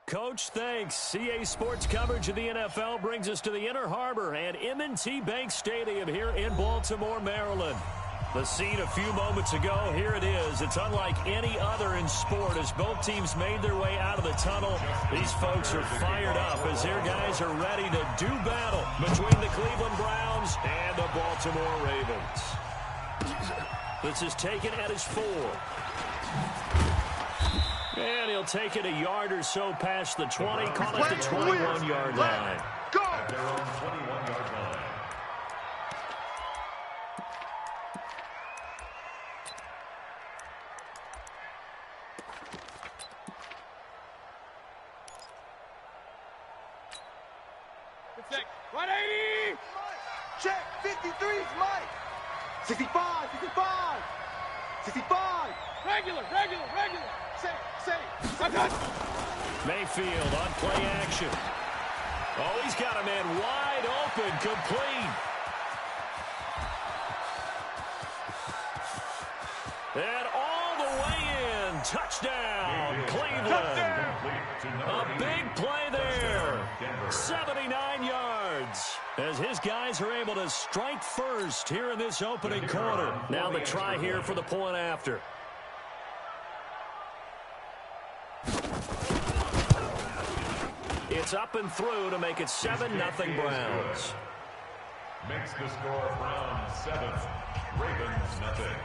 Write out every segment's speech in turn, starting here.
Coach, thanks. CA Sports coverage of the NFL brings us to the Inner Harbor and M&T Bank Stadium here in Baltimore, Maryland. The scene a few moments ago, here it is. It's unlike any other in sport as both teams made their way out of the tunnel. These folks are fired up as their guys are ready to do battle between the Cleveland Browns and the Baltimore Ravens. This is taken at his 4. And he'll take it a yard or so past the 20, call it the 21-yard line. Go! At their own 21-yard line. Check. 180! Check. 53 is Mike. 65, 65. 65. Regular. Say. Mayfield on play action. Oh, he's got a man wide open, complete. And all the way in. Touchdown, Cleveland. A big play there. 79 yards. As his guys are able to strike first here in this opening quarter. Now the try here for the point after. It's up and through to make it 7-0 Browns. Makes the score Browns 7, Ravens nothing.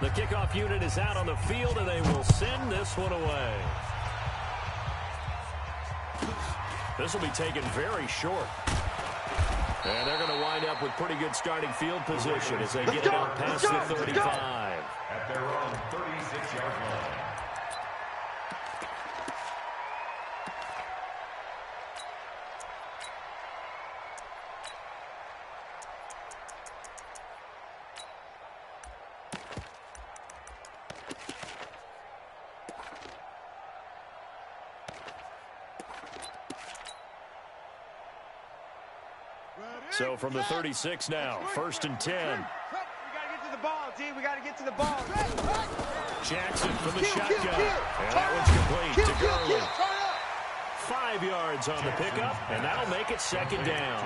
The kickoff unit is out on the field, and they will send this one away. This will be taken very short. And they're going to wind up with pretty good starting field position as they get it out past the 35. At their own 36-yard line. So from the 36 now, 1st and 10. We got to get to the ball, D. We got to get to the ball. Jackson from the shotgun. And that one's complete to Gurley. 5 yards on the pickup, and that'll make it 2nd down.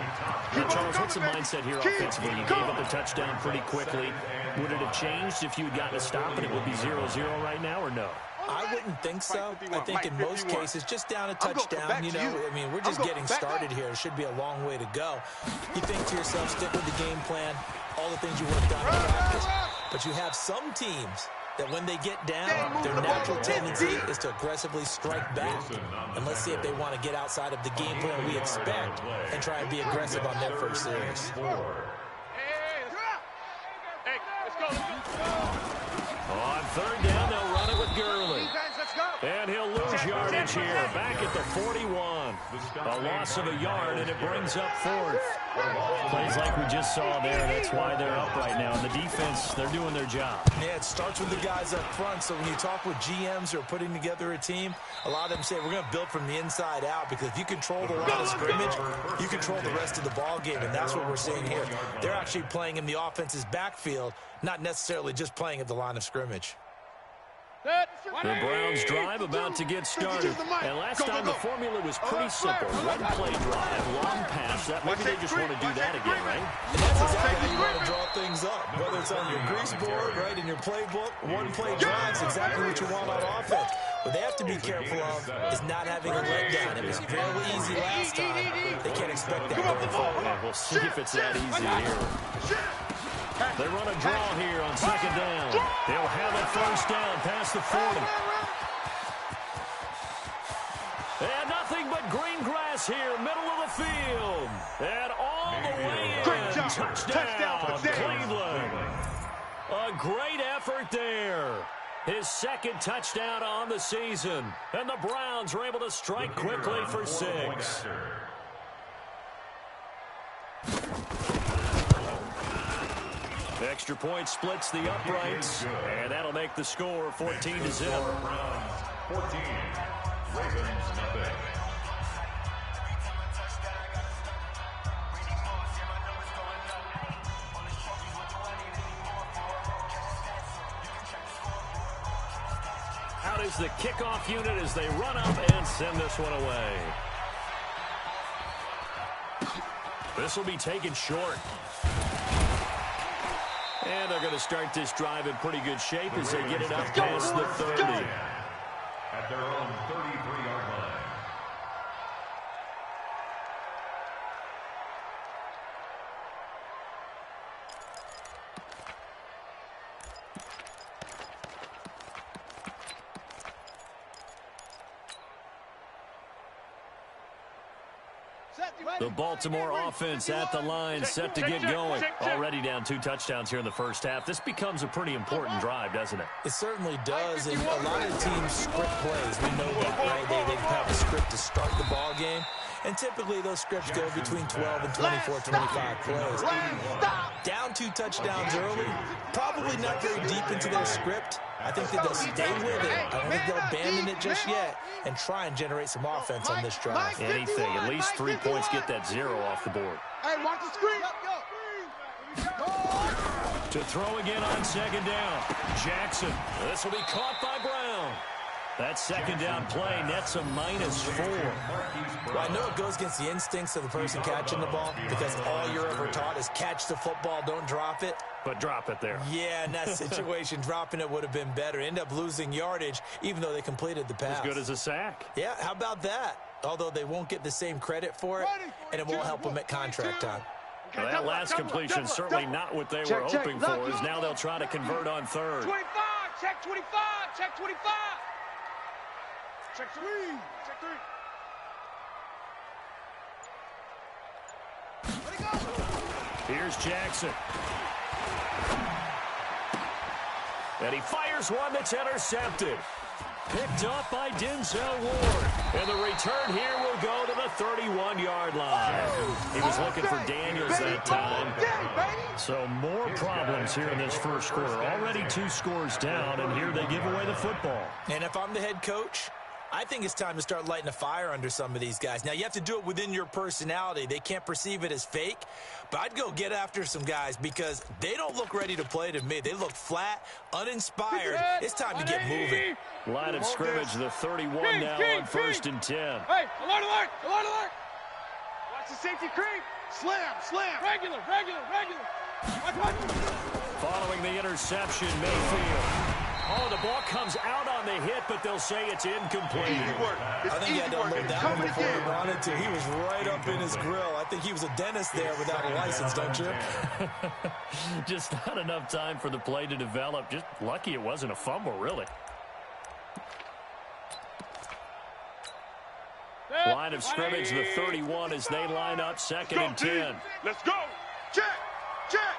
Now, Charles, what's the mindset here offensively? You gave up a touchdown pretty quickly. Would it have changed if you had gotten a stop and it would be 0-0 right now, or no? I wouldn't think so. I think in most cases, just down a touchdown, you know, I mean, we're just getting started here. It should be a long way to go. You think to yourself, stick with the game plan, all the things you worked on in practice. But you have some teams that when they get down, their natural tendency is to aggressively strike back. And let's see if they want to get outside of the game plan we expect and try and be aggressive on their first series. On 3rd down, they'll run it with Gurley. And he'll lose yardage here, back at the 41. A loss of a yard, and it brings up 4th. Plays like we just saw there, that's why they're up right now. And the defense, they're doing their job. Yeah, it starts with the guys up front. So when you talk with GMs who are putting together a team, a lot of them say we're going to build from the inside out, because if you control the line of scrimmage, you control the rest of the ball game, and that's what we're seeing here. They're actually playing in the offense's backfield, not necessarily just playing at the line of scrimmage. The Browns drive about to get started. And last time the formula was pretty simple. One play drive, long pass. Maybe they just want to do that again, right? And that's exactly how you want to draw things up. Whether it's on your grease board, right, in your playbook, one play drive is exactly what you want on offense. What they have to be careful of is not having a letdown. It was fairly easy last time. They can't expect that going forward. And we'll see if it's that easy here. They run a draw here on 2nd down. They'll have it 1st down past the 40. And nothing but green grass here, middle of the field. And all the way in. Touchdown, Cleveland. A great effort there. His 2nd touchdown on the season. And the Browns are able to strike quickly for 6. Extra point splits the uprights, and that'll make the score 14-0. Browns 14, Ravens nothing. out is the kickoff unit as they run up and send this one away. This will be taken short. And they're going to start this drive in pretty good shape as they get it up past the 30. At their own 33-yard line. The Baltimore offense at the line, set to get going. Already down 2 touchdowns here in the first half. This becomes a pretty important drive, doesn't it? It certainly does, and a lot of teams script plays. We know that, right? They have a script to start the ball game, and typically those scripts go between 12 and 24, 25 plays. Down 2 touchdowns early, probably not very deep into their script. I think that they'll stay with it. I don't think they'll abandon it just yet and try and generate some offense on this drive. Anything. At least 3 points, get that 0 off the board. Hey, watch the screen. To throw again on second down. Jackson. This will be caught by Brown. That second down play nets a -4. Well, I know it goes against the instincts of the person catching the ball because all you're ever taught is catch the football, don't drop it. But drop it there. Yeah, in that situation, dropping it would have been better. End up losing yardage, even though they completed the pass. As good as a sack. Yeah, how about that? Although they won't get the same credit for it, and it won't help them at contract time. Well, that last completion certainly not what they were hoping for, as now they'll try to convert on third. 25, check 25, check 25. Check 3, check 3. Let it go. Here's Jackson. And he fires one that's intercepted. Picked up by Denzel Ward. And the return here will go to the 31-yard line. He was looking for Daniels that time. So more problems here in this first quarter. Already 2 scores down, and here they give away the football. And if I'm the head coach, I think it's time to start lighting a fire under some of these guys. Now, you have to do it within your personality. They can't perceive it as fake, but I'd go get after some guys because they don't look ready to play to me. They look flat, uninspired. It's time to get moving. Line of scrimmage, the 31 now on 1st and 10. Hey, alert, alert, alert, alert. Watch the safety creep. Slam, slam. Regular, regular, regular. Watch. Following the interception, Mayfield. Oh, the ball comes out on the hit, but they'll say it's incomplete. I think he had to unload that one before he wanted to. He was right up in his grill. I think he was a dentist there without a license, don't you? Just not enough time for the play to develop. Just lucky it wasn't a fumble, really. Line of scrimmage, the 31 as they line up 2nd and 10. Let's go. Check, check,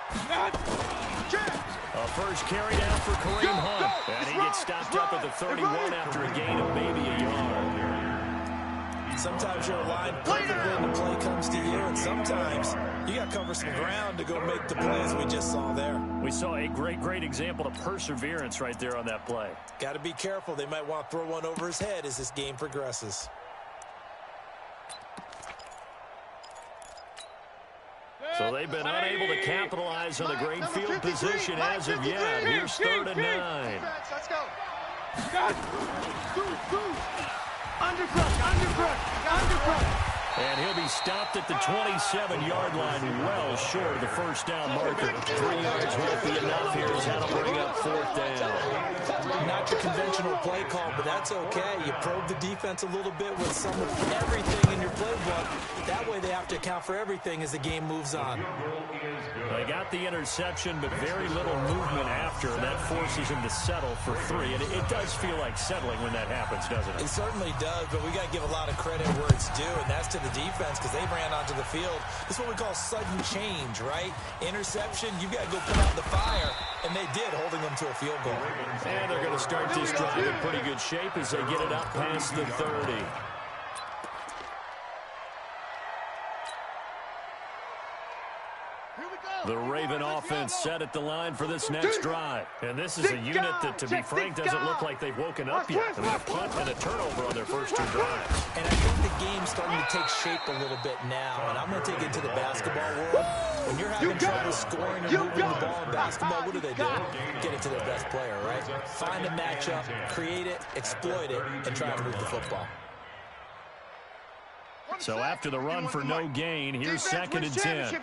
check. A first carry down for Kareem Hunt. And he gets stopped up at the 31 after a gain of maybe a yard. Sometimes you're aligned perfectly and the play comes to you, and sometimes you got to cover some ground to go make the plays we just saw there. We saw a great example of perseverance right there on that play. Got to be careful. They might want to throw one over his head as this game progresses. So they've been unable to capitalize on the great field position as of yet. Here's 3rd and 9. Let's go. Undercut. And he'll be stopped at the 27-yard line, well short of the first down marker. 3 yards won't be enough here as that'll bring up 4th down. Not your conventional play call, but that's okay. You probe the defense a little bit with some of everything in your playbook. That way they have to account for everything as the game moves on. They got the interception, but very little movement after, and that forces him to settle for 3. And it does feel like settling when that happens, doesn't it? It certainly does, but we got to give a lot of credit where it's due, and that's to the defense because they ran onto the field. This is what we call sudden change, right? Interception, you got to go put out the fire, and they did, holding them to a field goal. And they're going to start this drive in pretty good shape as they get it up past the 30. Here we go. The Raven offense set at the line for this next drive. And this is a unit that, to be frank, doesn't look like they've woken up yet. I mean, a punt and a turnover on their first two drives. And I think the game's starting to take shape a little bit now. And I'm going to take it to the basketball world. When you're having trouble scoring and moving the ball in basketball, what do? Get it to their best player, right? Find a matchup, create it, exploit it, and try to move the football. So after the run for no gain, here's 2nd and 10.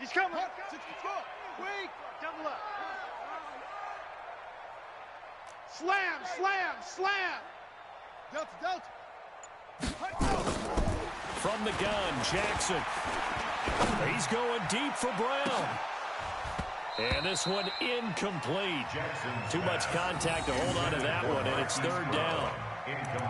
He's coming. Wait. Double up. Slam, slam, slam. Delta. From the gun, Jackson. He's going deep for Brown. And this one incomplete. Too much contact to hold on to that one, and it's 3rd down.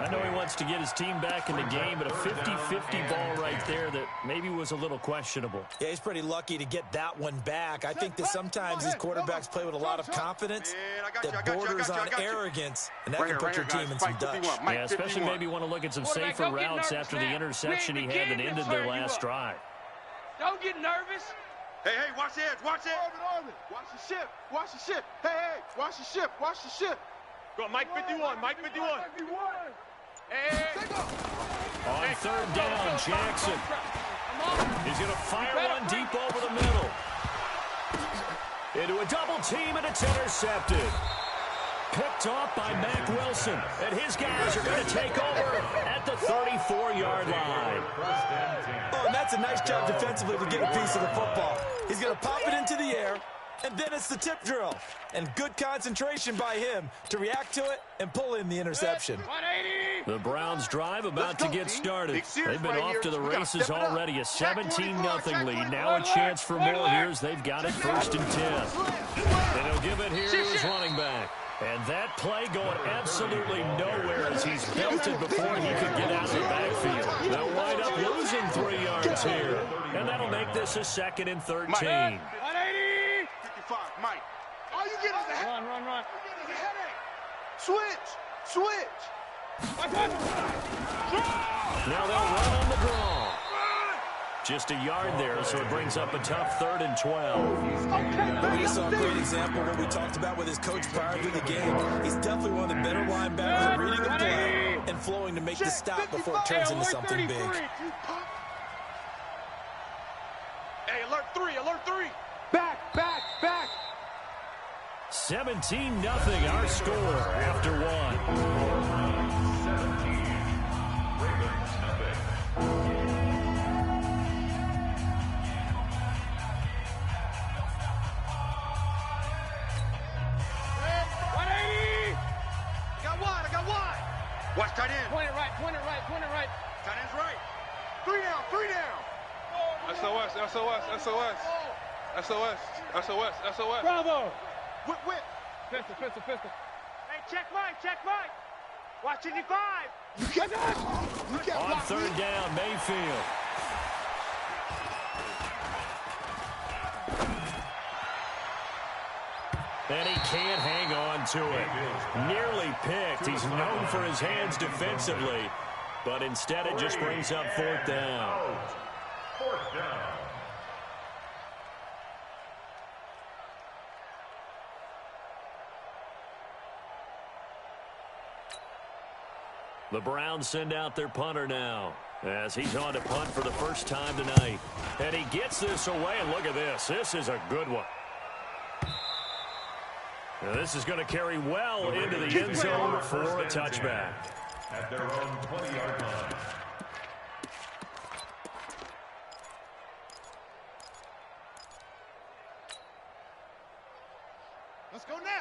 I know he wants to get his team back in the game, but a 50-50 ball right there that maybe was a little questionable. Yeah, he's pretty lucky to get that one back. I think that sometimes these quarterbacks play with a lot of confidence that borders on arrogance, and that can put your team in some Dutch. Yeah, especially maybe want to look at some safer routes after the interception he had that ended their last drive. Don't get nervous. Hey, watch the edge, watch the edge. Watch the ship. Hey, watch the ship. Go on, Mike 51. Hey. On 3rd down, Jackson. He's going to fire one deep over the middle. Into a double team, and it's intercepted. Picked off by Mack Wilson, and his guys are going to take over at the 34-yard line. Oh, and that's a nice job defensively to get a piece of the football. He's going to pop it into the air, and then it's the tip drill. And good concentration by him to react to it and pull in the interception. The Browns drive about to get started. They've been off to the races already. A 17-0 lead. Now a chance for more here as they've got it 1st and 10. And he'll give it here to his running back. And that play going absolutely nowhere as he's belted before he could get out of the backfield. They'll wind up losing 3 yards here. And that'll make this a 2nd and 13. 180. 55, Mike. All you get is a headache. Run. Switch. Now they'll run on the draw. Just a yard there, so it brings up a tough 3rd and 12. We just saw a great example of what we talked about with his coach prior to the game. He's definitely one of the better linebackers at reading the play and flowing to make the stop before it turns into something big. Hey, alert 3. Back. 17-0 our score after one. Watch tight end. Point it right. Tight end's right. 3 down. SOS. Bravo. Whip. Pistol. Hey, check Mike. Watch 55. On 3rd down, Mayfield. And he can't hang on to it. Nearly picked. He's known for his hands defensively, but instead it just brings up 4th down. 4th down. The Browns send out their punter now as he's on to punt for the first time tonight. And he gets this away, and look at this. This is a good one. Now this is going to carry well into the end zone for a touchback. At their own 20-yard line.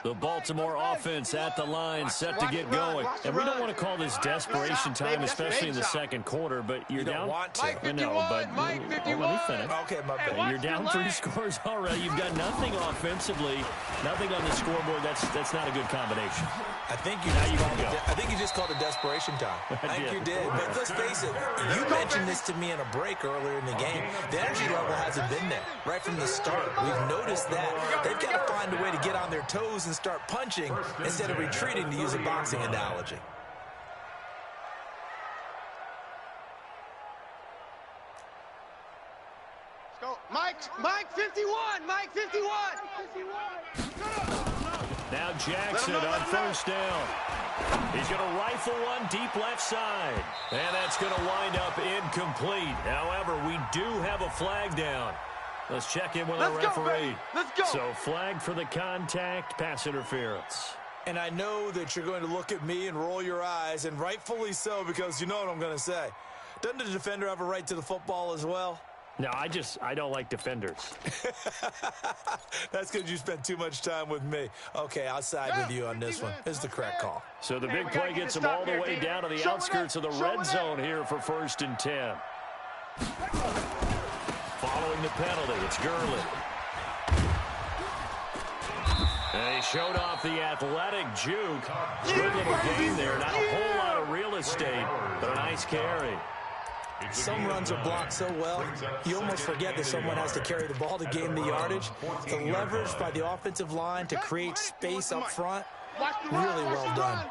The Baltimore offense at the line, set to get going. And we don't want to call this desperation time, especially in the second quarter, but you're down. Want to. I know, but let me finish. Okay, my bad. You're down 3 scores already. You've got nothing offensively, nothing on the scoreboard. That's not a good combination. I think you just called it desperation time. I think you did. But let's face it, you mentioned this to me in a break earlier in the game. The energy level hasn't been there right from the start. We've noticed that. They've got to find a way to get on their toes and start punching instead of retreating, to use a boxing analogy. Mike 51, Mike 51. Now Jackson on first down. He's going to rifle one deep left side. And that's going to wind up incomplete. However, we do have a flag down. Let's check in with our referee. Let's go. So flag for the contact, pass interference. And I know that you're going to look at me and roll your eyes, and rightfully so, because you know what I'm going to say. Doesn't the defender have a right to the football as well? No, I don't like defenders. That's because you spent too much time with me. Okay, I'll side with you on this one. This is the correct call. So the big play gets him all the way down to the outskirts of the red zone here for 1st and 10. Following the penalty, it's Gurley. And he showed off the athletic juke. Good little game there. Not a whole lot of real estate, but a nice carry. Some runs are blocked so well, you almost forget that someone has to carry the ball to gain the yardage. The leverage by the offensive line to create space up front, really well done.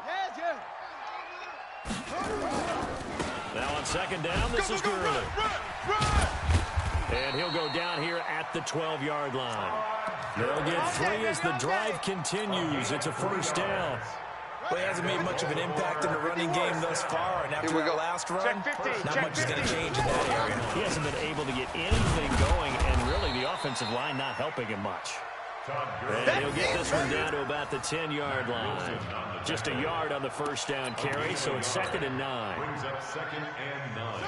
Now on 2nd down, this is Gurley. And he'll go down here at the 12-yard line. They'll get 3 as the drive continues. It's a 1st down. Well, he hasn't made much of an impact in the running game thus far, and after the last run, not much is going to change in that area. He hasn't been able to get anything going, and really the offensive line not helping him much. And he'll get this one down to about the 10-yard line. Just a yard on the 1st down carry, so it's 2nd and 9.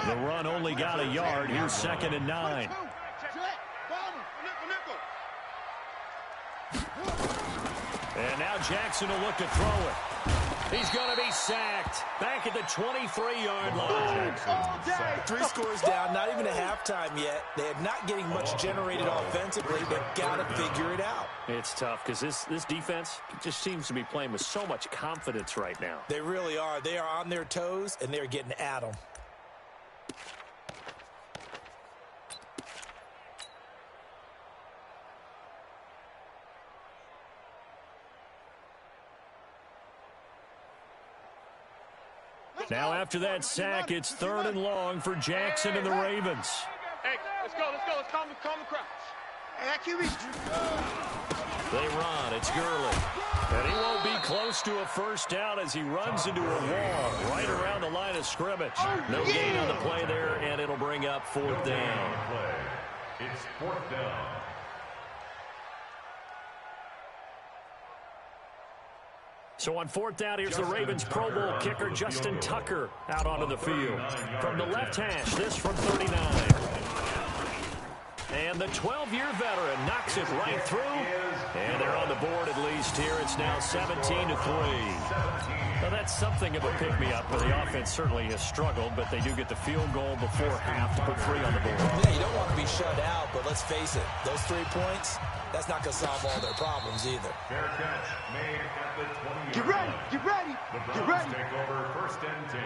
The run only got a yard. Here's 2nd and 9. And now Jackson will look to throw it. He's going to be sacked. Back at the 23-yard line. 3 scores down, not even a halftime yet. They're not getting much generated offensively. They've got to figure it out. It's tough because this defense just seems to be playing with so much confidence right now. They really are. They are on their toes, and they're getting at them. Now after that sack, it's 3rd and long for Jackson and the Ravens. Hey, let's go. Let's calm the crowd. Hey, that QB's... They run. It's Gurley. And he won't be close to a 1st down as he runs into a wall right around the line of scrimmage. No gain on the play there, and it'll bring up 4th down. It's 4th down. So on 4th down, here's the Ravens Pro Bowl kicker Justin Tucker out onto the field. From the left hash, this from 39. And the 12-year veteran knocks it right through. And they're on the board at least here. It's now 17-3. Now that's something of a pick-me-up, but the offense certainly has struggled, but they do get the field goal before half to put 3 on the board. Yeah, you don't want to be shut out, but let's face it, those 3 points, that's not going to solve all their problems either. Fair catch made at the 20-yard line. Get ready. The Browns take over 1st and 10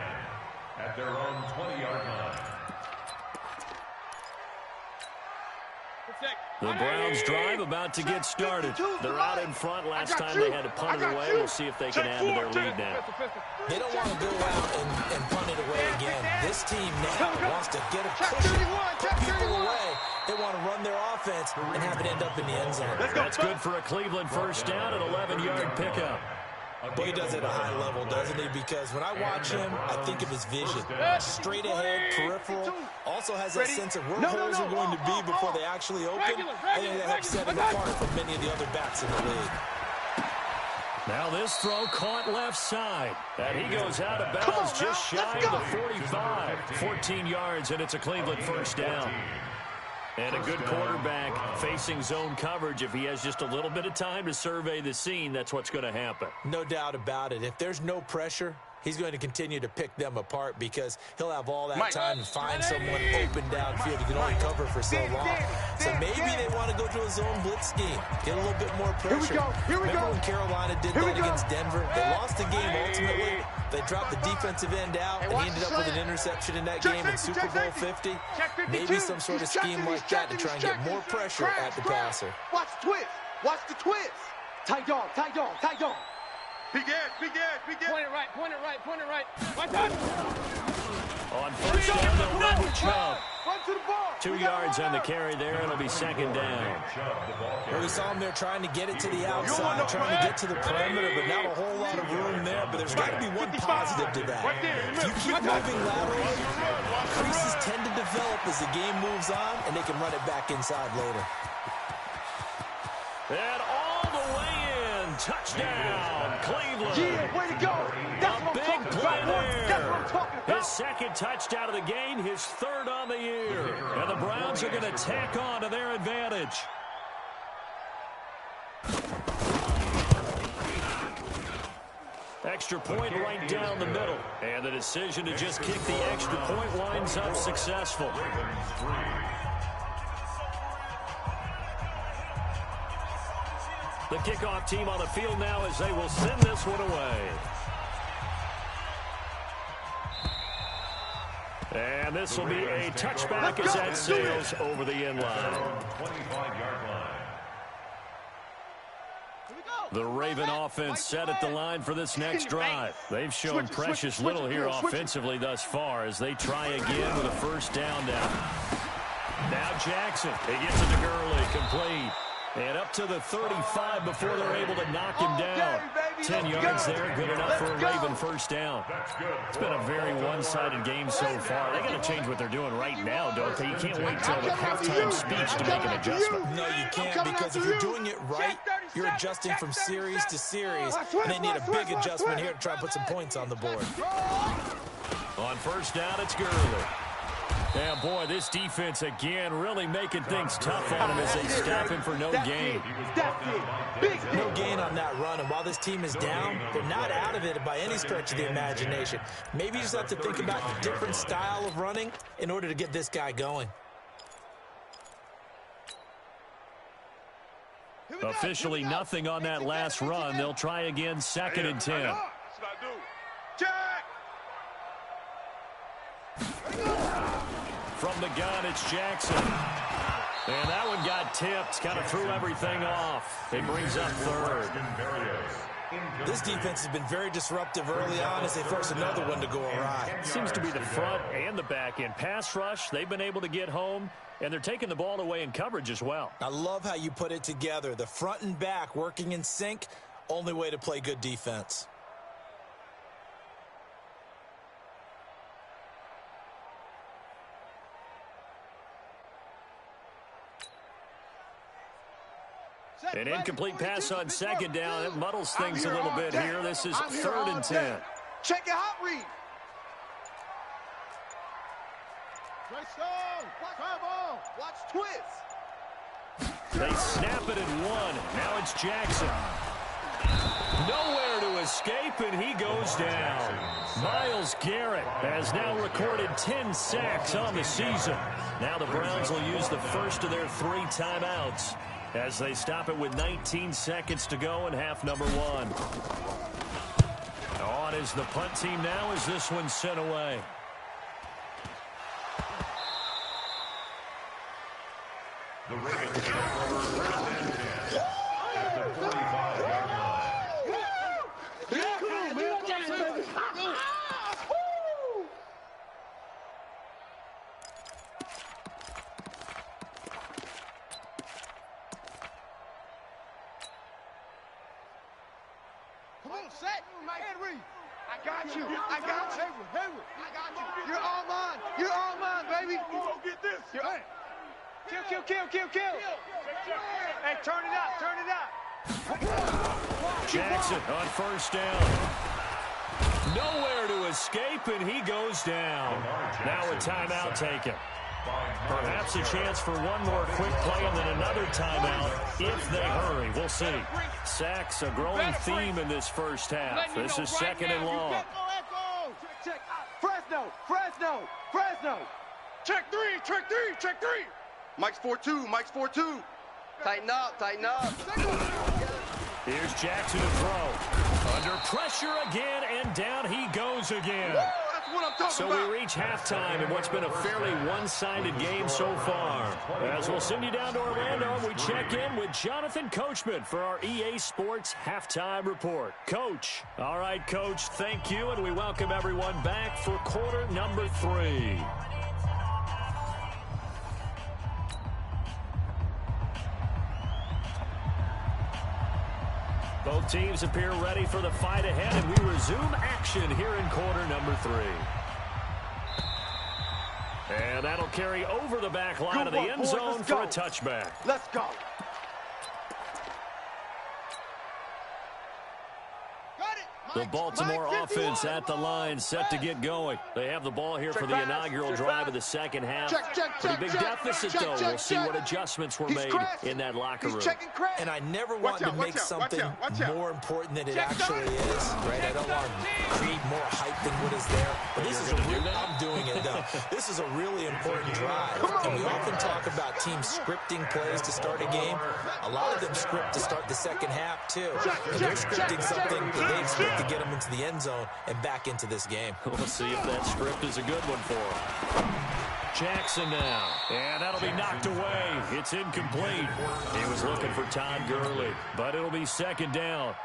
at their own 20-yard line. The Browns drive about to get started. They're out in front. Last time they had to punt it away. We'll see if they can add to their lead now. They don't want to go out and punt it away again. This team now wants to get a cushion, put people away. They want to run their offense and have it end up in the end zone. That's good for a Cleveland 1st down, an 11-yard pickup. But he does it at a high level, doesn't he? Because when I watch him, I think of his vision. Straight ahead, peripheral. Also has that sense of where holes are going to be before they actually open. I think that helps set him apart from many of the other backs in the league. Now this throw caught left side. And he goes out of bounds just shy of the 45. 14 yards, and it's a Cleveland 1st down. And a good quarterback facing zone coverage. If he has just a little bit of time to survey the scene, that's what's going to happen. No doubt about it. If there's no pressure, he's going to continue to pick them apart because he'll have all that time to find someone open downfield. He can only cover for so long. So maybe they want to go to a zone blitz scheme, get a little bit more pressure. Remember when Carolina did that against Denver? They lost the game ultimately. They dropped the defensive end out, and he ended up with an interception in that game in Super Bowl 50. Maybe some sort of scheme like that to try and get more pressure at the passer. Watch the twist. Watch the twist. Tight dog. Big edge. Point it right. Watch out. On 1st down, they'll run with Chubb. 2 yards on the carry there. It'll be second down. Well, we saw him there trying to get it to the outside, trying to get to the perimeter, but not a whole lot of room there. But there's got to be one positive to that. If you keep moving laterally, creases tend to develop as the game moves on, and they can run it back inside later. And all the way in. Touchdown, Cleveland. Yeah, way to go. That's A what I'm big talking play about, boy. That's what I'm there. talking about. His second touchdown of the game, his third on the year. And the Browns are going to tack on to their advantage. Extra point right down the middle. And the decision to just kick the extra point winds up successful. The kickoff team on the field now as they will send this one away. And this will be a touchback as that sails over the end line. 25-yard line. The Raven offense set at the line for this next drive. They've shown precious little here offensively thus far as they try again with a first down now. Now Jackson. He gets it to Gurley. Complete. And up to the 35 before they're able to knock him down. 10 yards there, good enough for a Raven first down. It's been a very one-sided game so far. They got to change what they're doing right now, don't they? You can't wait till the halftime speech to make an adjustment. No, you can't, because if you're doing it right, you're adjusting from series to series, and they need a big adjustment here to try and put some points on the board. On first down, it's Gurley. Yeah, boy, this defense again really making things tough on him as they stop him for no gain. No gain on that run, and while this team is down, they're not out of it by any stretch of the imagination. Maybe you just have to think about a different style of running in order to get this guy going. Officially nothing on that last run. They'll try again, 2nd and 10. From the gun, it's Jackson. And that one got tipped, kind of threw everything off. It brings up third. This defense has been very disruptive early on as they force another one to go awry. Seems to be the front and the back end. Pass rush, they've been able to get home, and they're taking the ball away in coverage as well. I love how you put it together. The front and back working in sync, only way to play good defense. An incomplete pass on second down. It muddles things a little bit here. This is 3rd and 10. Check your hot read. Watch twist. They snap it at 1. Now it's Jackson. Nowhere to escape, and he goes down. Myles Garrett has now recorded 10 sacks on the season. Now the Browns will use the first of their 3 timeouts as they stop it with 19 seconds to go in half number 1. On is the punt team now as this one's sent away. The Ravens take over 1st and 10 at the 45-yard line. I got you. I got you. I got you. You're all mine. You're all mine, baby. Go get this. Kill. Hey, turn it up. Jackson on first down. Nowhere to escape, and he goes down. Now a timeout taken. Perhaps a chance for one more quick play and then another timeout if they hurry. We'll see. Sacks, a growing theme in this first half. This is 2nd and long. Fresno. Check three. Mike's 4-2. Tighten up. Here's Jackson to throw. Under pressure again, and down he goes again. Woo, that's what I'm talking about. So we reach halftime in what's been a fairly one-sided game so far. As we'll send you down to Orlando, we check in with Jonathan Coachman for our EA Sports Halftime Report. Coach. All right, Coach, thank you, and we welcome everyone back for quarter number 3. Both teams appear ready for the fight ahead, and we resume action here in quarter number 3. And that'll carry over the back line of the end zone for a touchback. Let's go. The Baltimore offense at the line, set to get going. They have the ball here for the inaugural drive of the second half. Pretty big deficit, though. We'll see what adjustments were made in that locker room. And I never want to make something more important than it actually is, right? I don't want to create more hype than what is there. But this is a real, I'm doing it now. This is a really important drive. And we often talk about teams scripting plays to start a game. A lot of them script to start the second half, too. And they're scripting something that they expect to get them into the end zone and back into this game. We'll see if that script is a good one for him. Jackson now, and that'll be knocked away. It's incomplete. He was looking for Todd Gurley, but it'll be second down.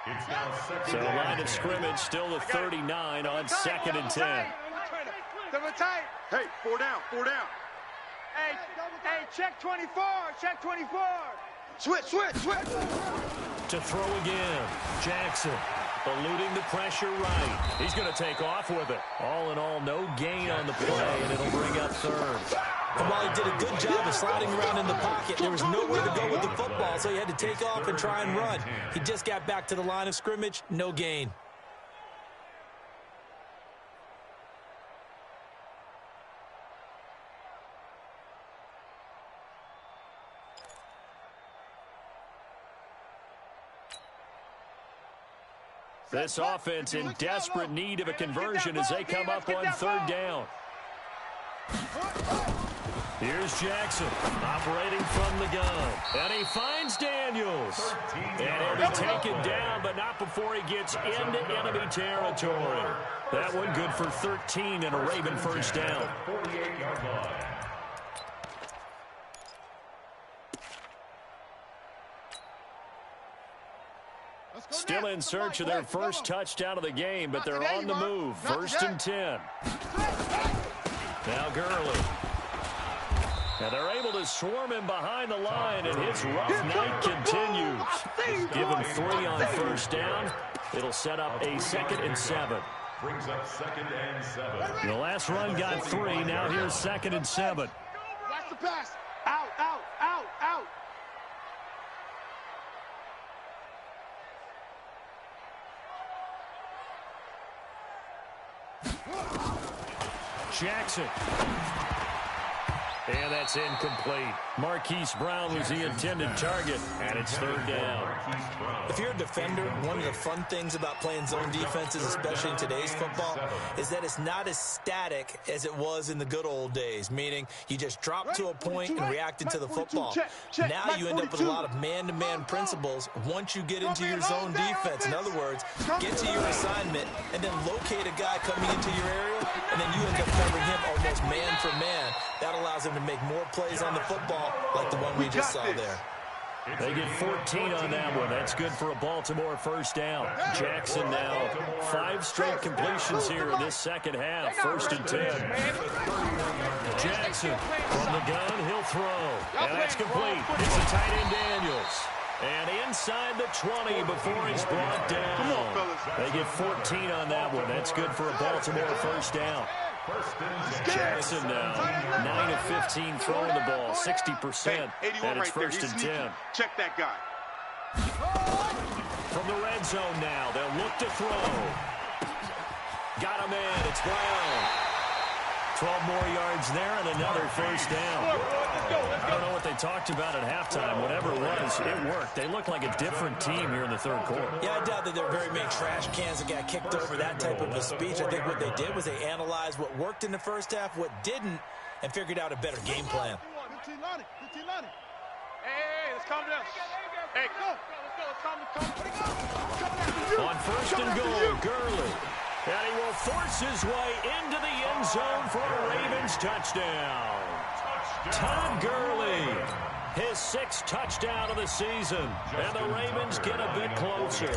So line of scrimmage still the 39 on 2nd and 10. Hey, 4 down, 4 down. Hey, check 24, check 24. Switch. To throw again, Jackson. Eluding the pressure right. He's going to take off with it. All in all, no gain on the play, and it'll bring up 3rd. And while he did a good job of sliding around in the pocket, there was nowhere to go with the football, so he had to take off and try and run. He just got back to the line of scrimmage, no gain. This offense in desperate need of a conversion as they come up on 3rd down. Here's Jackson operating from the gun. And he finds Daniels. And he'll be taken down, but not before he gets into enemy territory. That one good for 13 and a Raven first down. 48-yard line. Still in search of their first touchdown of the game, but they're on the move. 1st and 10. Now Gurley. And they're able to swarm him behind the line, and his rough night continues. Give him 3 on first down. It'll set up a 2nd and 7. Brings up 2nd and 7. The last run got 3. Now here's 2nd and 7. Watch the pass. Out. Jackson. And that's incomplete. Marquise Brown was the intended target, and it's 3rd down. If you're a defender, one of the fun things about playing zone defenses, especially in today's football, is that it's not as static as it was in the good old days, meaning you just drop to a point and reacted to the football. Now you end up with a lot of man-to-man principles once you get into your zone defense. In other words, get to your assignment and then locate a guy coming into your area, and then you end up covering him almost man for man. That allows him to make more plays on the football like the one we just saw there. They get 14 on that one. That's good for a Baltimore first down. Jackson now 5 straight completions here in this second half. 1st and 10. Jackson from the gun, he'll throw. And that's complete. It's a tight end Daniels. And inside the 20 before he's brought down. They get 14 on that one. That's good for a Baltimore first down. Jackson now 9 of 15 throwing the ball, 60%, and it's 1st and 10. Check that guy. From the red zone now, they'll look to throw. Got him in, it's Brown. 12 more yards there and another first down. I don't know what they talked about at halftime. Whatever it was, it worked. They look like a different team here in the 3rd quarter. Yeah, I doubt that there were very many trash cans that got kicked over, that type of a speech. I think what they did was they analyzed what worked in the first half, what didn't, and figured out a better game plan. Hey, let's calm down. Hey, go. Let's calm down. On 1st and goal, Gurley. And he will force his way into the end zone for a Ravens touchdown. Todd Gurley, his 6th touchdown of the season. And the Ravens get a bit closer.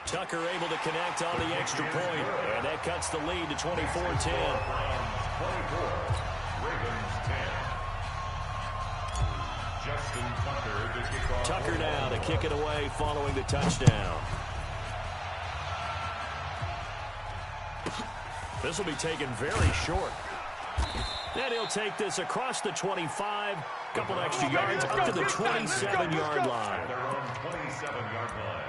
Tucker able to connect on the extra point. And that cuts the lead to 24-10. 24, Ravens 10. Tucker now to kick it away following the touchdown. This will be taken very short. Then he'll take this across the 25, couple extra yards up to the 27-yard line. Their own 27-yard line.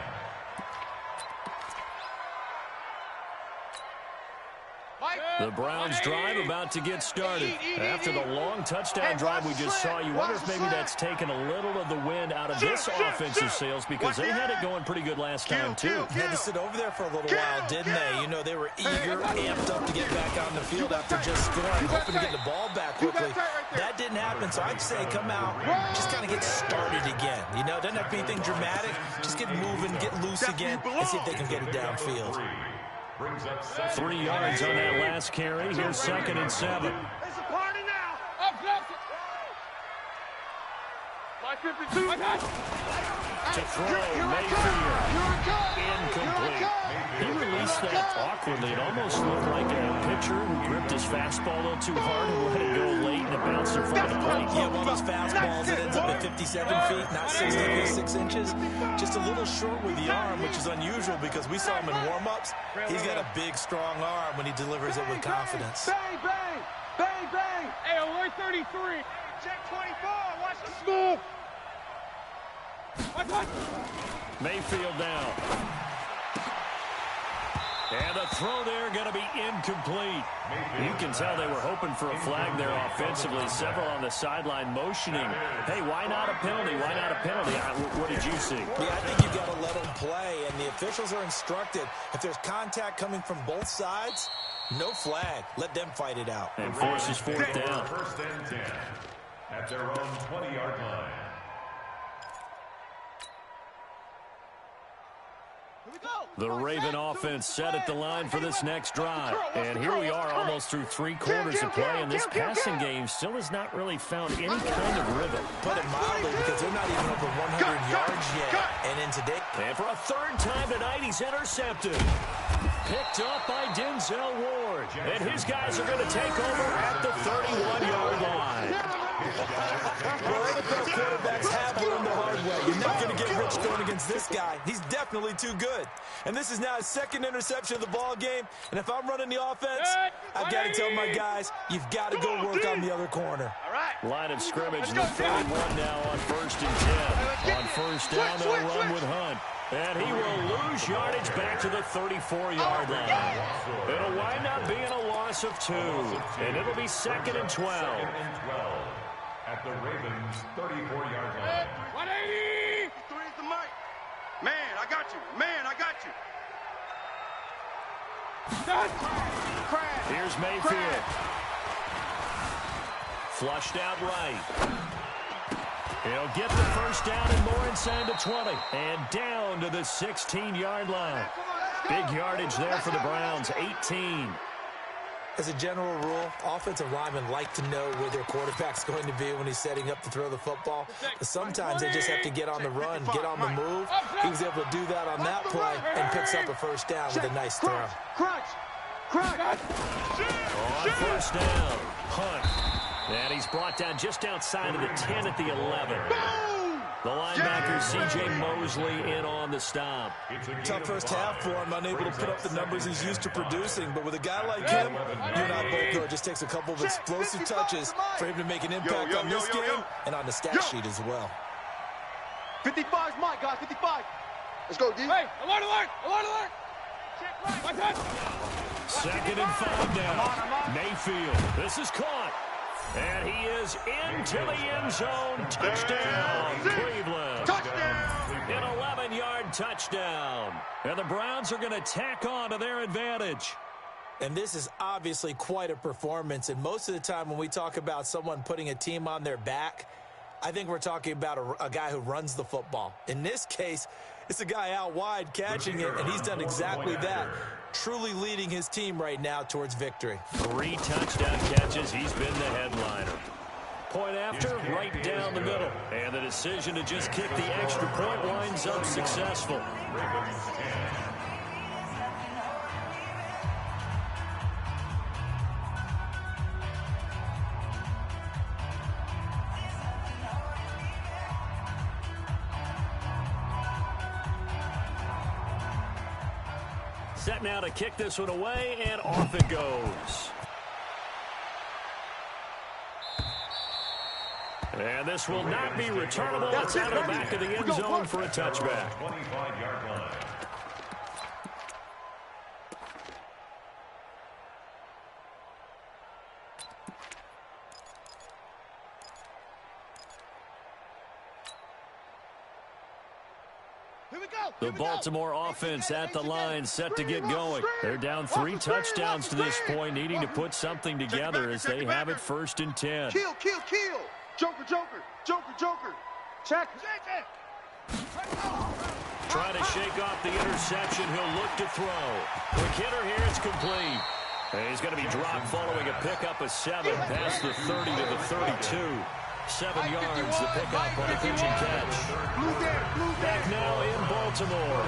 The Browns drive about to get started. After the long touchdown drive we just saw, you wonder if maybe that's taken a little of the wind out of this offensive sails, because they had it going pretty good last time, too. Had to sit over there for a little while, didn't they? You know, they were eager, amped up to get back on the field after just scoring, hoping to get the ball back quickly. That didn't happen, so I'd say come out, just kind of get started again. You know, doesn't have to be anything dramatic. Just get moving, get loose again, and see if they can get it downfield. 3 yards on that last carry. Here's 2nd and 7. It's a party now. Up, up. 552. To throw, Mayfield. Incomplete. He released that awkwardly. It almost looked like a pitcher who gripped his fastball a little too hard and let it go late and it bounced in front of the plate. Yeah, one of those fastballs that ends up at 57 feet, not 66 inches. Just a little short with the arm, which is unusual because we saw him in warm-ups. He's got a big, strong arm when he delivers it with confidence. Bang, bang, bang, bang. Hey, alert 33. Check 24. Watch the school. Mayfield down. And a throw there going to be incomplete. You can tell they were hoping for a flag there offensively. Several on the sideline motioning. Hey, why not a penalty? Why not a penalty? What did you see? Yeah, I think you've got to let them play, and the officials are instructed. If there's contact coming from both sides, no flag. Let them fight it out. And forces 4th down. 1st and 10 at their own 20-yard line. The Raven offense set at the line for this next drive. And here we are almost through 3 quarters of play, and this passing game still has not really found any kind of rhythm. Put it mildly, because they're not even over 100 yards yet. And in today, and for a 3rd time tonight, he's intercepted. Picked up by Denzel Ward. And his guys are going to take over at the 31-yard line. Well, NFL quarterbacks have learned the hard way. You're not going to get rich going against this guy. He's definitely too good. And this is now his 2nd interception of the ball game. And if I'm running the offense, I've got to tell my guys, you've got to go work on the other corner. Line of scrimmage, the 31 now on 1st and 10. On 1st down, they'll run with Hunt. And he will lose yardage back to the 34-yard line. It'll wind up being a loss of 2. And it'll be 2nd and 12. At the Ravens' 34-yard line. 180. 3 is the mic. Man, I got you. Man, I got you. Here's Mayfield. Flushed out right. He'll get the 1st down and more inside the 20. And down to the 16-yard line. Big yardage there for the Browns, 18. As a general rule, offensive linemen like to know where their quarterback's going to be when he's setting up to throw the football. But sometimes they just have to get on the run, get on the move. He was able to do that on that play and picks up a 1st down with a nice throw. Crunch. Crunch. On 1st down, Hunt. And he's brought down just outside of the 10 at the 11. The linebacker, C.J. Mosley, in on the stop. Tough first half for him, unable to put up the numbers he's used to producing. But with a guy like him, you and I both know it just takes a couple of explosive touches for him to make an impact on this game and on the stat sheet as well. 55's mine, guys. 55. Let's go, D. Hey, alert, alert, alert, alert. Check right. 2nd and 5 now. Mayfield. This is caught. And he is into the end zone. Touchdown, Cleveland. Touchdown. An 11-yard touchdown. And the Browns are going to tack on to their advantage. And this is obviously quite a performance. And most of the time when we talk about someone putting a team on their back, I think we're talking about a guy who runs the football. In this case, it's a guy out wide catching it, and he's done exactly that. Truly leading his team right now towards victory. 3 touchdown catches. He's been the headliner. Point after, right down the middle. And the decision to just kick the extra point winds up successful. Set now to kick this one away, and off it goes. And this will not be returnable. It's out of the back of the end zone for a touchback. 25-yard line. The Baltimore offense at the line, set to get going. They're down 3 touchdowns to this point, needing to put something together as they have it 1st and 10. Kill. Joker. Check it. Trying to shake off the interception. He'll look to throw. Quick hitter here. It's complete. And he's going to be dropped following a pickup of 7 past the 30 to the 32. 7 yards to pick up on a pitch and catch. Back now in Baltimore.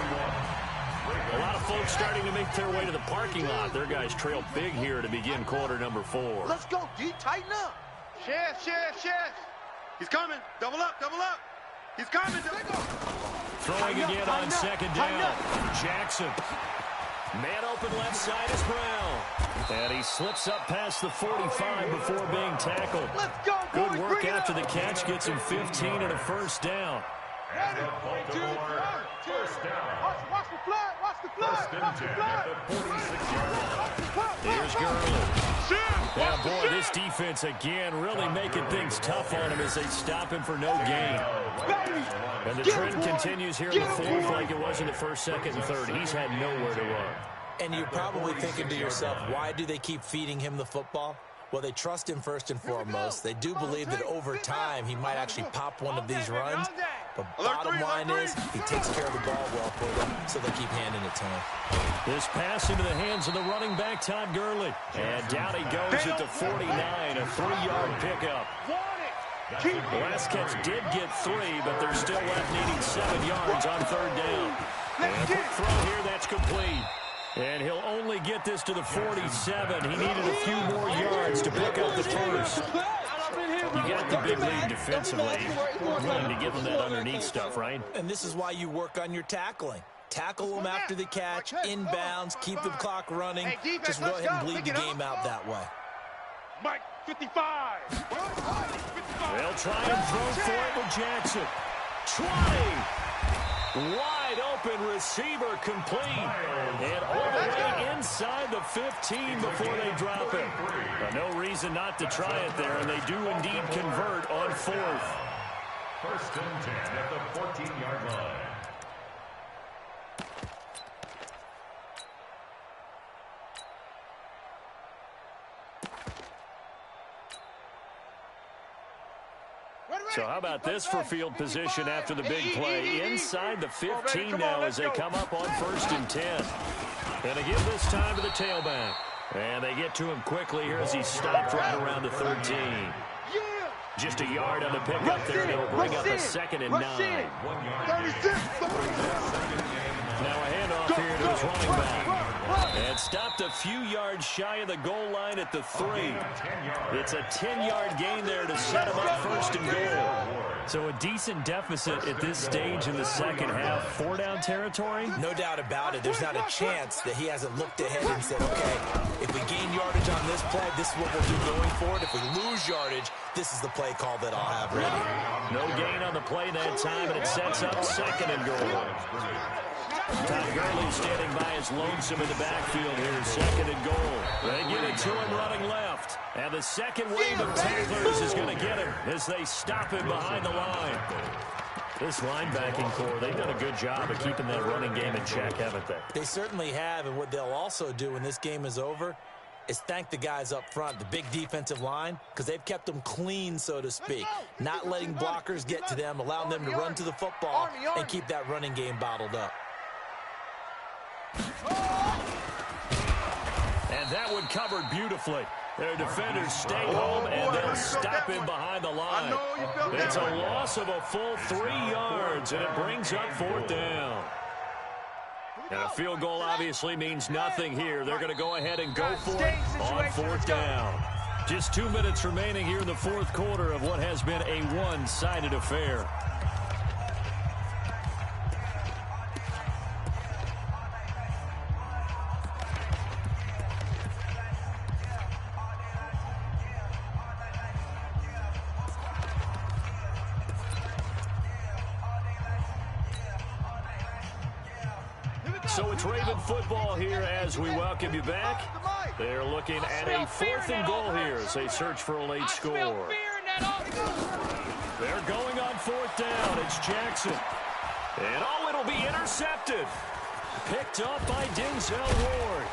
A lot of folks starting to make their way to the parking lot. Their guys trail big here to begin quarter number 4. Let's go, D. Tighten up. Chest. He's coming. Double up. He's coming. Throwing again on 2nd down. Jackson. Man open left side is Brown. And he slips up past the 45 before being tackled. Let's go, boys. Good work after the catch. Gets him 15 and a 1st down. And the Baltimore first down. Watch the flag. First and 10 at the 46-yard line. Here's Gurley. Yeah, boy, this defense again really making things tough on him as they stop him for no gain. And the trend continues here in the 4th like it was in the 1st, 2nd, and 3rd. He's had nowhere to run. And you're probably thinking to yourself, why do they keep feeding him the football? Well, they trust him first and foremost. They do believe that over time he might actually pop one of these runs. But bottom line is he takes care of the ball well for them, so they keep handing it to him. This pass into the hands of the running back, Todd Gurley. And down he goes at the 49, a 3-yard pickup. The last catch did get 3, but they're still left needing 7 yards on 3rd down. And a quick throw here, that's complete. And he'll only get this to the 47. He needed a few more yards to pick up the first. You got the big lead defensively. Willing to give him that underneath stuff, right? And this is why you work on your tackling. Tackle them after the catch, inbounds, keep the clock running. Just go ahead and bleed the game out that way. Mike, 55. They'll try and throw for it with Jackson. 20. Wide open receiver complete. And all the way inside the 15 before they drop it. No reason not to try it there, and they do indeed convert on 4th. First and 10 at the 14-yard line. So how about this for field position after the big play? Inside the 15 now as they come up on 1st and 10. And they give this time to the tailback. And they get to him quickly here as he stopped right around the 13. Just a yard on the pickup there, and it'll bring up a 2nd and 9. 36. Now a handoff here to his running back. And stopped a few yards shy of the goal line at the 3. It's a 10-yard gain there to set him up 1st and goal. So a decent deficit at this stage in the second half. 4-down territory? No doubt about it. There's not a chance that he hasn't looked ahead and said, okay, if we gain yardage on this play, this is what we'll do going forward. If we lose yardage, this is the play call that I'll have ready. No gain on the play that time, and it sets up 2nd and goal. Todd Gurley standing by his lonesome in the backfield here, 2nd and goal. They get it to him running left. And the second wave of tacklers is going to get him as they stop him behind the line. This linebacking core, they've done a good job of keeping that running game in check, haven't they? They certainly have, and what they'll also do when this game is over is thank the guys up front, the big defensive line, because they've kept them clean, so to speak. Not letting blockers get to them, allowing them to run to the football and keep that running game bottled up. And that one covered beautifully. Their defenders stay home, and they'll stop him behind the line. It's a loss of a full 3 yards, and it brings up 4th down. And a field goal obviously means nothing here. They're going to go ahead and go for it on 4th down. Just 2 minutes remaining here in the 4th quarter of what has been a one-sided affair. So it's Raven football here as we welcome you back. They're looking at a 4th and goal here as they search for a late score. They're going on 4th down. It's Jackson. And it'll be intercepted. Picked up by Denzel Ward.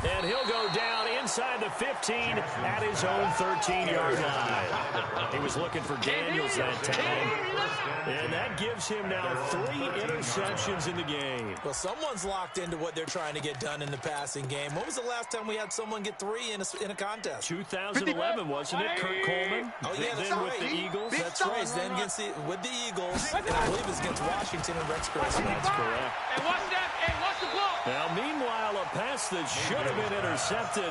And he'll go down inside the 15 at his own 13-yard line. He was looking for Daniels that time. And that gives him now 3 interceptions in the game. Well, someone's locked into what they're trying to get done in the passing game. When was the last time we had someone get 3 in a contest? 2011, wasn't it? Kurt Coleman. Oh, yeah, that's then right. with the Eagles. That's right. Then with the Eagles. And I believe it's against Washington and Rex Grossman. That's correct. Hey, watch that. Hey, watch the ball. Now, meanwhile, a pass that should have been intercepted,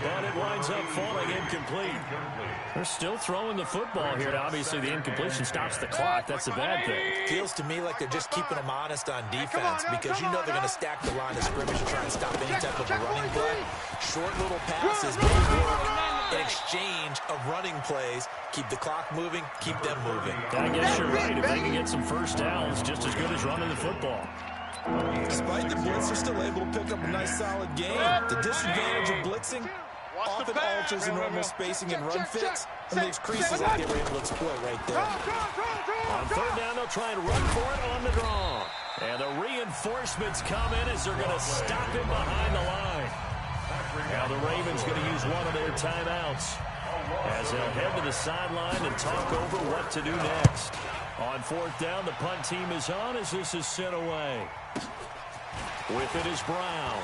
but it winds up falling incomplete. They're still throwing the football here. Obviously, the incompletion stops the clock. That's a bad thing. Feels to me like they're just keeping them honest on defense because you know they're going to stack the line of scrimmage and try and stop any type of a running play. Short little passes may work in exchange of running plays. Keep the clock moving, keep them moving. I guess you're right. If they can get some first downs, just as good as running the football. Despite the blitz, they're still able to pick up a nice solid game. The disadvantage of blitzing often alters the normal spacing and run fits and leaves creases like they were able to exploit right there. On 3rd down, they'll try and run for it on the draw. And the reinforcements come in as they're going to stop him behind the line. Now the Ravens going to use one of their timeouts as they'll head to the sideline and talk over what to do next. On 4th down, the punt team is on as this is sent away. With it is Brown.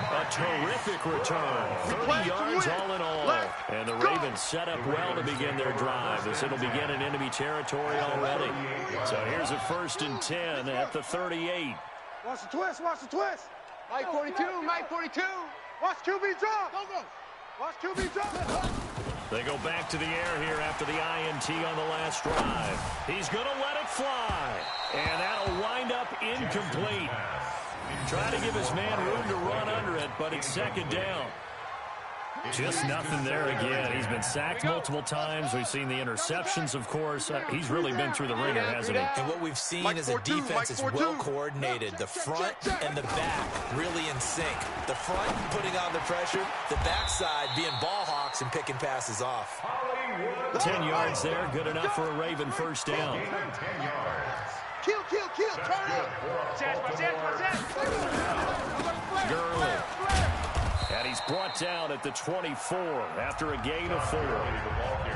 A terrific return. 30 yards all in all. And the Ravens set up well to begin their drive as it'll begin in enemy territory already. So here's a 1st and 10 at the 38. Watch the twist, watch the twist. Mike 42, Mike 42. Watch QB drop. Watch QB drop. They go back to the air here after the INT on the last drive. He's going to let it fly. And that'll wind up incomplete. Try to give his man room to run under it, but it's 2nd down. Just nothing there again. He's been sacked multiple times. We've seen the interceptions, of course. He's really been through the ringer, hasn't he? And what we've seen is a defense that's well coordinated. The front and the back really in sync. The front putting on the pressure. The backside being ball hawks and picking passes off. 10 yards there. Good enough for a Raven 1st down. Kill. Turn up. Gurley. And he's brought down at the 24 after a gain of 4.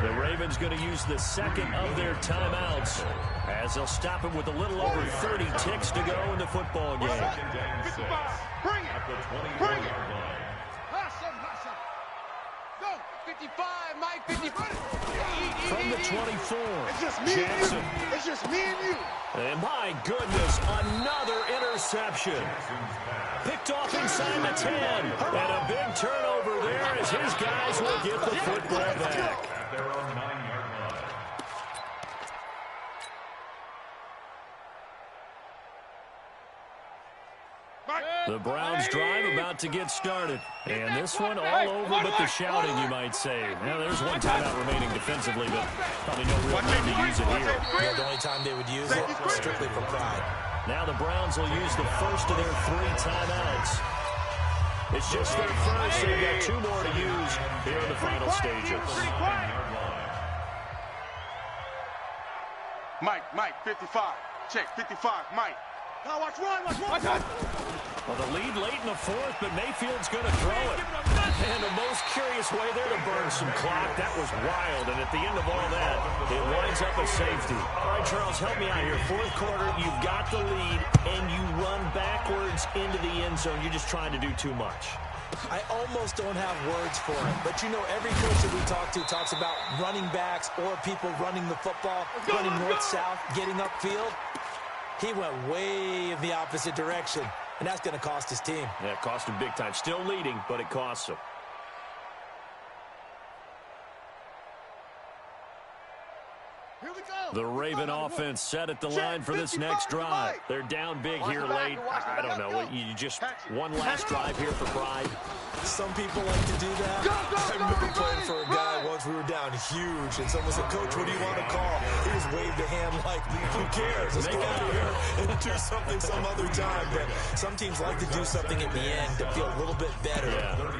The Ravens going to use the 2nd of their timeouts as they'll stop him with a little over 30 ticks to go in the football game. Bring it. Go. 55, Mike 55. From the 24, It's just me Jackson. and you. It's just me and you. And my goodness, another interception. Picked off inside the 10. And a big turnover there as his guys will get the football back. At their own 9-yard line. The Browns drive about to get started. And this one all over but the shouting, you might say. Now, there's one timeout remaining defensively, but probably no real time to use it here. Yeah, the only time they would use it strictly for pride. Now the Browns will use the first of their 3 timeouts. It's just their first, so they've got 2 more to use here in the final stages. Mike, 55. Check, 55, Mike. Now watch one. Well, the lead late in the 4th, but Mayfield's going to throw it. And the most curious way there to burn some clock. That was wild, and at the end of all that, it winds up a safety. All right, Charles, help me out here. 4th quarter, you've got the lead, and you run backwards into the end zone. You're just trying to do too much. I almost don't have words for it, but you know every coach that we talk to talks about running backs or people running the football, running north-south, getting upfield. He went way in the opposite direction, and that's going to cost his team. Yeah, it cost him big time. Still leading, but it costs him. The Raven offense set at the line for this next drive. They're down big here late. I don't know. You just one last drive here for pride. Some people like to do that. I remember playing for a guy once we were down huge, and someone said, Coach, what do you want to call? He just waved a hand like, who cares? Let's go out here and do something some other time. But some teams like to do something at the end to feel a little bit better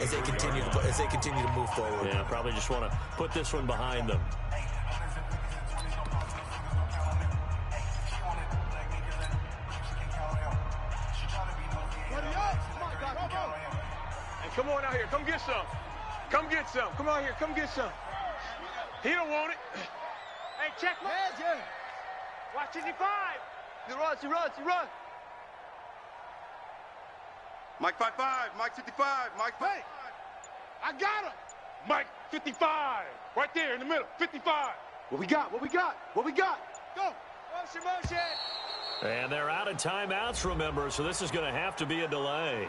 as they continue to move forward. Yeah, probably just want to put this one behind them. Come on out here. Come get some. Come get some. Come out here. Come get some. He don't want it. Hey, check my head, yeah. Watch 55. He runs. Mike 5-5. Mike 55. Mike 5. Hey, I got him. Mike 55. Right there in the middle. 55. What we got? Go. Motion. And they're out of timeouts, remember, so this is going to have to be a delay.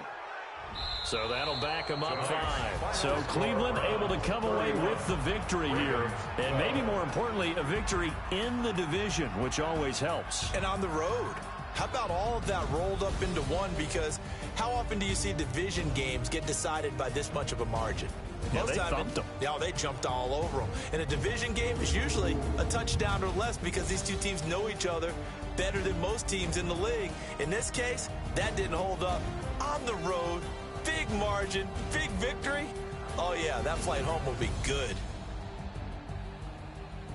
So that'll back them up 5. So Cleveland able to come away with the victory here. And maybe more importantly, a victory in the division, which always helps. And on the road. How about all of that rolled up into one? Because how often do you see division games get decided by this much of a margin? Yeah, they thumped them. Yeah, they jumped all over them. And a division game is usually a touchdown or less because these two teams know each other better than most teams in the league. In this case, that didn't hold up. On the road, big margin, big victory. Oh, yeah, that flight home will be good.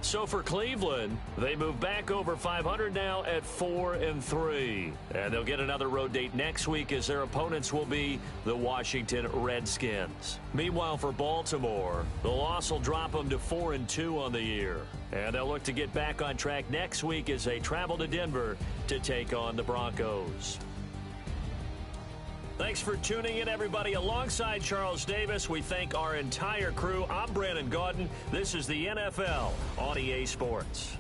So for Cleveland, they move back over 500 now at 4-3. And they'll get another road date next week as their opponents will be the Washington Redskins. Meanwhile, for Baltimore, the loss will drop them to 4-2 on the year. And they'll look to get back on track next week as they travel to Denver to take on the Broncos. Thanks for tuning in, everybody. Alongside Charles Davis, we thank our entire crew. I'm Brandon Gaudin. This is the NFL on EA Sports.